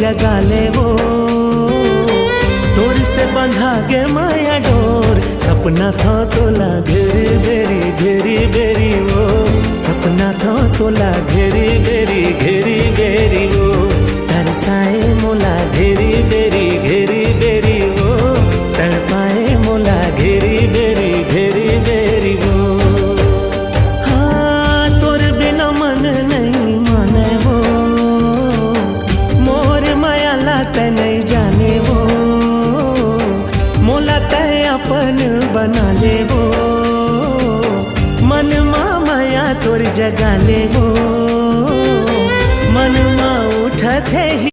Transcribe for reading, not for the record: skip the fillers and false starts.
जगा ले वो, तोर से बंधा गे माया डोर। सपना था तोला घेरी बेरी घेरी बेरी वो, सपना था तोला घेरी बेरी घेरी बेरी वो, तरसाए मोला घेरी बेरी घेरी बेरी वो, तड़पाए मोला घेरी बेरी घेरी बेरी वो। हाँ तोर बिना मन नहीं माने वो, मोर माया लाते नहीं जाने वो, मोला तय अपन बना ले वो, मन माया तोर जगा ले वो, मन मा उठते ही